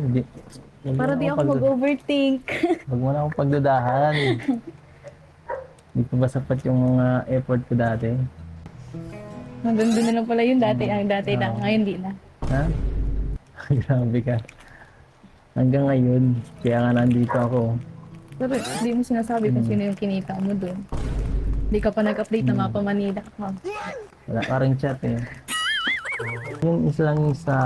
Hindi. Para di ako mag-overthink. Huwag mo na akong pagdudahan. Hindi pa ba sapat yung mga effort ko dati? Hanggang doon na lang pala yung dati. Ang dati lang. Oo. Ngayon di na. Ha? Grabe ka. Hanggang ngayon, kaya nga nandito ako. Pero di mo sinasabi kung sino yung kinita mo doon. Di ka pa nag-update na Mapa Manila ka. Wala ka rin chat eh. Yung isa lang sa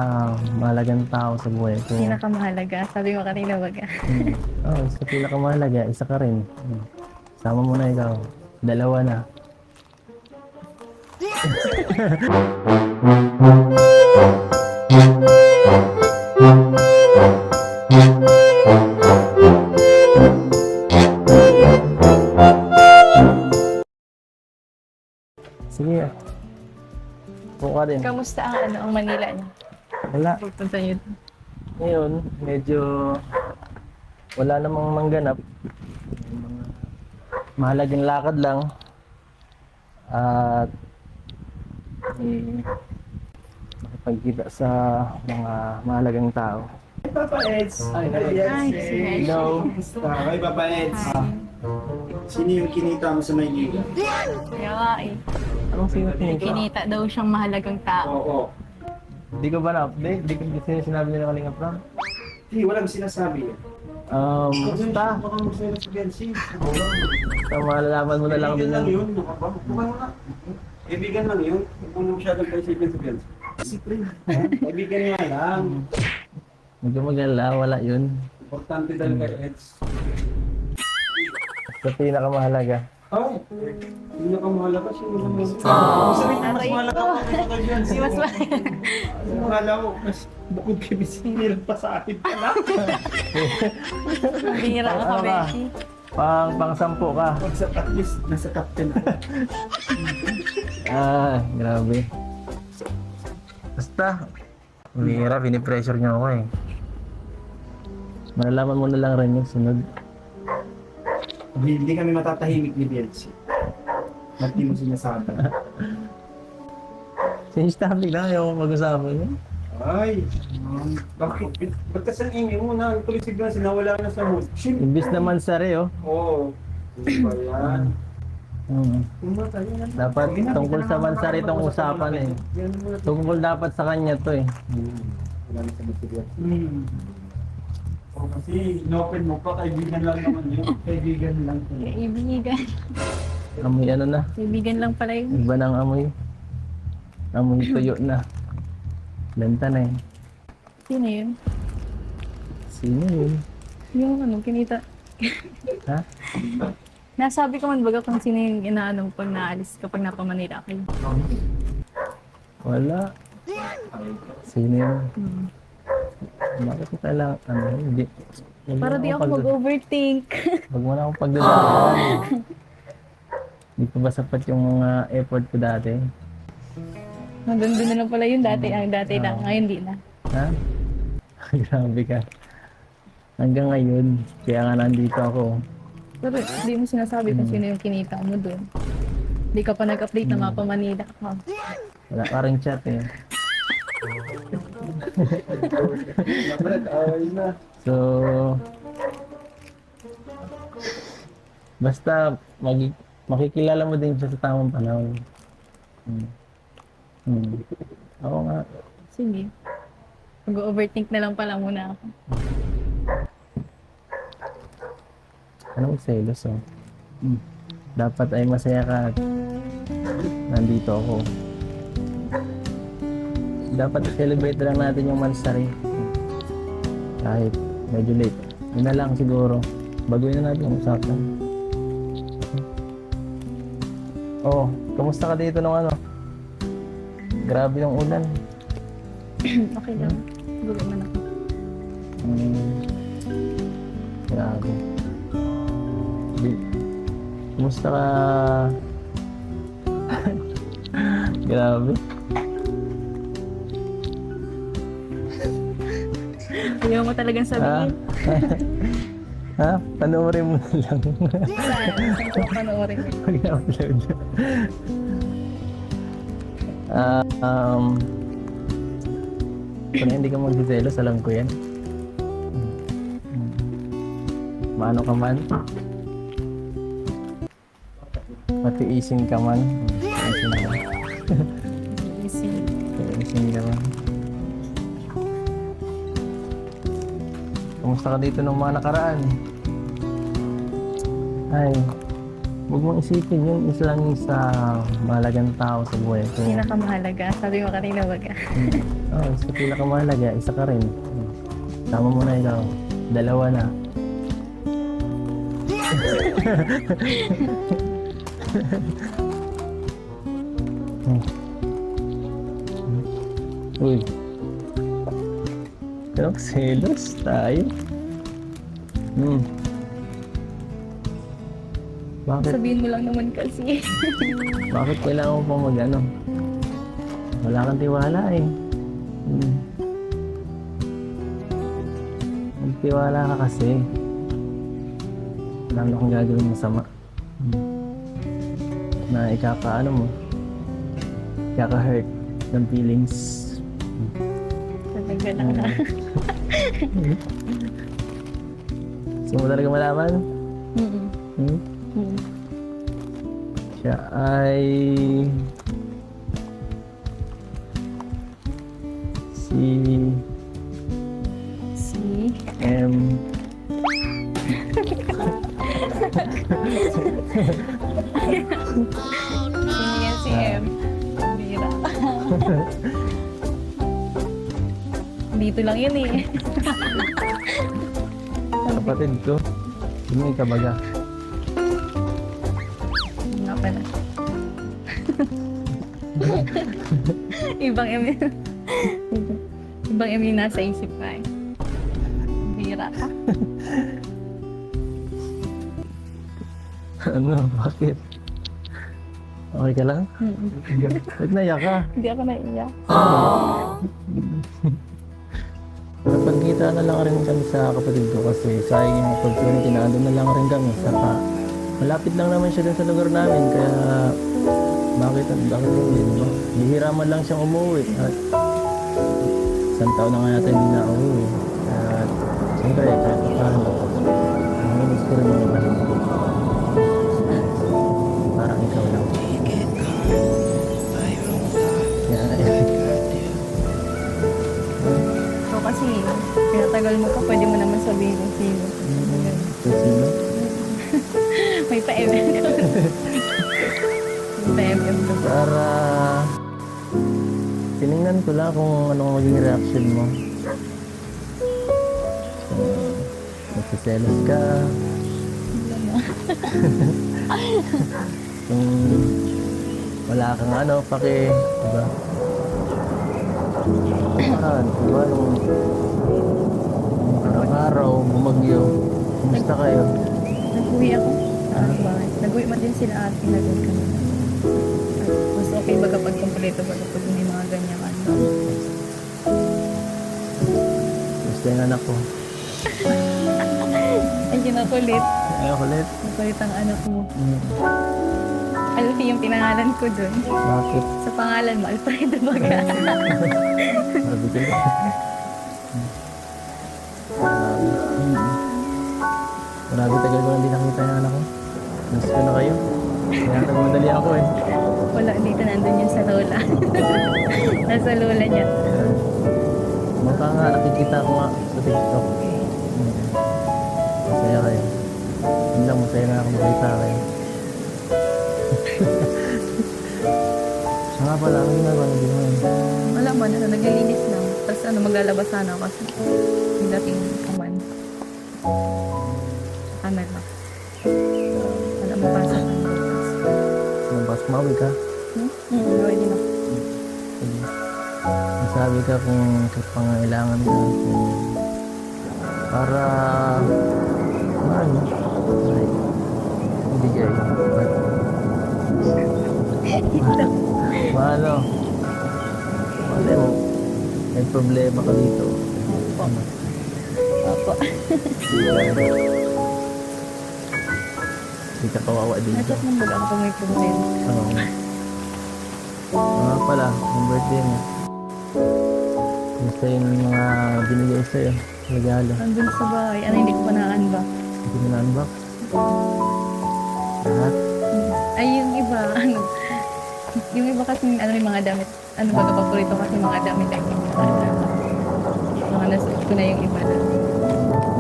mahalagang tao sa buhay ko. Pinakamahalaga. Sabi mo kanina wag ka. Oh, isa pinakamahalaga, isa ka rin. Sama mo na ikaw. Dalawa na. Sige. Buka din. Kamusta ang Manila niyo? Wala. Pupunta niyo. Ngayon, medyo wala namang mangganap. May mga mahalagang lakad lang. At makipagkita sa mga mahalagang tao. Papa Eds. Ay, sige. Hello. Hi, Papa Eds. Sino yung kinita mo sa Maynila? Kaya nga eh. Anong sino tingin ko? Kinita daw siyang mahalagang tao. Oo. Hindi ko ba na-update? Hindi ko sinabi nila kalinga Pram. Hindi, walang sinasabi. Basta. Baka magsayo sa Biansi. So, malalaman mo na lang din Kaibigan lang yan. yun. Bukay mo na. Kaibigan lang yun. Kung ano masyadong kaisipin sa Biansi. Discipline. Kaibigan nga lang. Medyo magala, wala yun. Importante dahil kay Eds. Sa pinakamahalaga. Ay, hindi na ka mahalaga. Sino naman yun? Sabihin mo, mas Aray mahalaga ko. ka kay Biansi. Mas Mahalaga ko. Mas bukod kay Bisinil pa sa akin pala. bihira ka ka, Beshi. Pang-sampo ka. Pag sa at least, nasa captain ako. Grabe. Basta. Mahirap, pinipressure niyo ako eh. Malalaman mo na lang rin yung sunod. Hindi kami matatahimik ni Bielsi. Ba't di mo sinasabi? Change topic na, ayaw ko mag-usapan yun. Ay, bakit? Ba't kasi ang ingay mo na? Tuloy sigla, sinawala na sa mood. Imbis naman sari oh. Oo. Ano ba yan? Pumatay yan. Dapat tungkol sa Mansari itong usapan eh. Yan mo na. Tungkol dapat sa kanya to eh. Wala na sa mood sigla. O kasi, inopen mo pa, kaibigan lang naman yun. Kaibigan lang. Kaibigan. Amoy ano na. Kaibigan lang pala yun. Iba ng amoy. Amoy tuyo na. Lenta na eh. Sino yun? Sino yun? Yung kinita. Ha? Nasabi ko man baga kung sino yung inaano pag naalis kapag napamanila kayo. Wala. Sino yun? Bakit ko kailangan, hindi. Huwag mo Para na di akong ako mag-overthink. Huwag mo na akong pagdudahan. Hindi pa ba sapat yung mga effort ko dati? Hanggang doon na lang pala yung dati. Ang dati lang. Ngayon di na. Ha? Grabe ka. Hanggang ngayon, kaya nga nandito ako. Pero di mo sinasabi kung sino yung kinita mo doon. Di ka pa nag-update na Mapa Manila ka. Wala ka rin chat eh. Brad, away na. So, basta makikilala mo din siya sa tamang panahon. Oo nga. Sige. Mag-overthink na lang pala muna ako. Anong selos oh? Dapat ay masaya ka at nandito ako. Dapat i-celebrate lang natin yung Mansari. Kahit medyo late. Yun na lang siguro. Baguhin na natin yung usapan. Oh, kamusta ka dito nung ano? Grabe yung ulan. Okay lang. Gulo man ako. Grabe. Kumusta ka? Grabe. Ayaw mo talagang sabihin. Ha? Panoorin mo na lang. Saan ko panoorin mo? Pag-upload. Kung hindi ka magsiselos, alam ko yan. Maano ka man? Matiisin ka man? Matiisin ka man? Easy. Matiisin ka man? Kumusta ka dito nung mga nakaraan? Ay, huwag mong isipin yung isa lang yung sa mahalagang tao sa buhay ko. Pinakamahalaga. Sabi mo kanina wag ah. Oo, sa pinakamahalaga, isa ka rin. Tama mo na ikaw. Dalawa na. Uy. Pero selos tayo. Bakit? Sabihin mo lang naman kasi. Bakit kailangan mo pa mag-ano? Wala kang tiwala eh. Magtiwala ka kasi. Wala na akong gagawin masama. Na ikaka-ano mo. Ikaka-hurt ng feelings. Talaga lang na. Gusto mo talaga malaman? Mm-mm. Hmm? Mm. Siya ay... Si... Si? M... Sino yan si M? Bira. Dito lang yun eh. Kapatid ko. Sino yung kabaga? Nga pala. Ibang M. Ibang M yung nasa isip ka eh. Bira ka. Ano? Bakit? Okay ka lang? Ba't naiyak ka? Hindi ako naiiyak. Napagkita na lang rin kami sa kapatid ko kasi sayang yung opportunity na andun na lang rin kami. Saka malapit lang naman siya dun sa lugar namin kaya bakit hindi, diba? Bihira man lang siyang umuwi at isang taon na nga natin hindi na umuwi. At siyempre kahit paano, naminis ko rin yung kapatid ko. Parang ikaw lang. So kasi, pinatagal mo pa, pwede mo naman sabihin kung sino. Sino? May pa-MM ka. May pa-MM ka. Para tinignan ko lang kung anong maging reaction mo. Magsiselos ka. Kung wala kang ano, pake, diba? Diba nung araw-araw, bumagyo, kumusta kayo? Nag-uwi ako sa bahay. Nag-uwi man din sila ate. Nag-uwi kami. Mas okay baga pag kompleto baga pag may mga ganyan ano. Gusto yung anak ko. Ay, kinakulit. Ay, kulit. Nakulit ang anak mo. Alfie yung pinangalan ko dun. Bakit? Sa pangalan mo, Alfredo baga. Sabi ko lang. Marami tagal ko hindi nakita yung anak ko. Miss ko na kayo. Kaya nagmadali ako eh. Wala, dito nandun yun sa lola. Nasa lola niya. Mukha nga, nakikita ko nga sa TikTok. Masaya kayo. Yun lang, masaya na ako makita kayo. Siya nga pala, ano na ba? Hindi mo yun. Wala man, naglilinis lang. Tapos maglalabas sana ako kasi yung dating kaman. Kanan lang. Wala mo pasok ng bukas. Nabas, mawi ka. Ready na. Sige. Masabi ka kung pangailangan ka. Para ano? Ay, ibigay. Paano? Wala mo. May problema ka dito. Opo. Opo. Hindi ka kawawa dito. Nachat ng baga ako may problema. Oo. Nga pala, yung birthday mo. Gusto yung mga binigay sa'yo. Regalo. Andun sa bahay. Ano, hindi ko pa naan ba? Hindi na unbox. Lahat. Ay, yung iba, ano, yung iba kasi, ano, yung mga damit, ano ba, paborito kasi mga damit na yung mga nasuot ko na yung iba na.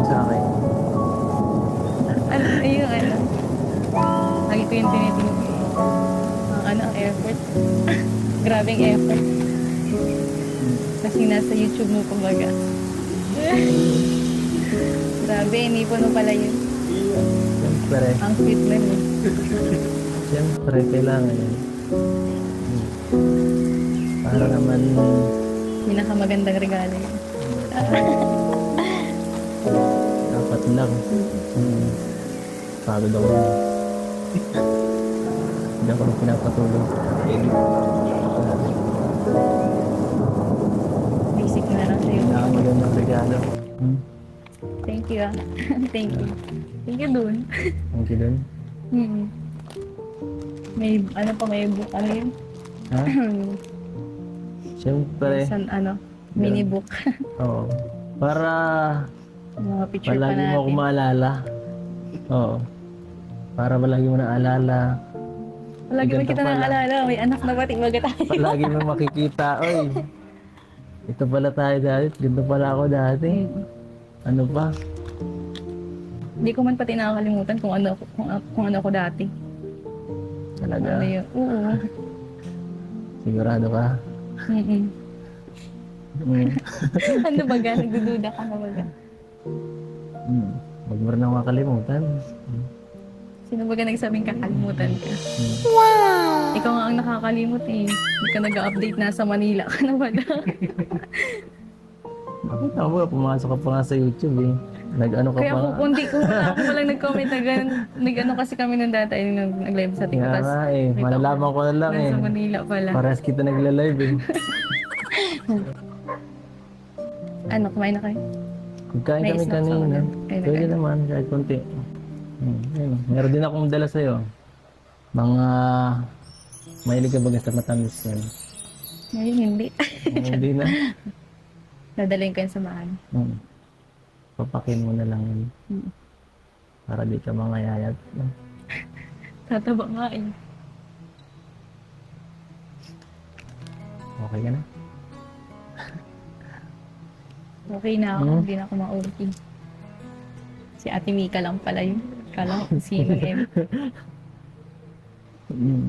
Sa akin. Ano, ay, yung ano, lagi ko yung tinitingin. Ang ano, ang effort. Grabing effort. Kasi nasa YouTube mo, kumbaga. Grabe, inipon mo pala yun. Siyempre. Ang sweet na yun. Siyempre, kailangan yun. Para naman, Pinakamagandang regalo yun. dapat lang. Pagod ako yun. Hindi ako nang pinapatulog. Basic na lang sa'yo. Kailangan magandang regalo. Thank you, ah. Thank you. Thank you dun. Thank you dun. May, ano pa, may book, ano yun? Ha? Siyempre. Isang, ano, mini book. Oo. Para Mga picture pa palagi mo ako natin. maalala. Oo. Para palagi mo naalala. Palagi mo Ganda kita pala. naalala. May anak na ba't ibaga tayo? Palagi mo makikita. Oy. Ito pala tayo dati. Ganito pala ako dati. Ano pa? Hindi ko man pati nakakalimutan kung ano, kung ano ako dati. Talaga. Ano yun? Oo. Sigurado ka? Mm-mm. Mm. Ano baga? Nagdududa ka na baga? Huwag mo rin ako makalimutan. Sino baga nagsabing kakalimutan ka? Mm. Ikaw nga ang nakakalimot eh. Hindi ka nag-update na sa Manila ka na baga. Nakita mo, pumasok ka pa nga sa YouTube eh. Nag-ano ka Kaya pa ako, nga. kundi ko ako walang nag-comment na gano'n. Nag-ano kasi kami nung dati, nag-live sa Kaya TikTok. nga eh. May Malalaman ko na lang eh. Nasa Manila pala. Parehas kita nagla-live eh. Ano, kumain na kayo? Kagkain May kami snacks ako kanina. dun. Ayun, Pwede agad. naman, kahit konti. Ayun. Meron din akong dala sa'yo. Mga... Mahilig ka ba sa matamis yan? Ngayon, hindi. Hindi na. Dadalhin ko yung samahan. Papakin mo na lang yun. Para di ka mangayayat. Tataba nga eh. Okay ka na? Okay na ako, hindi na ako ma-okay. Si Ate Mika lang pala yun. Kala ko kung sino eh. Mm.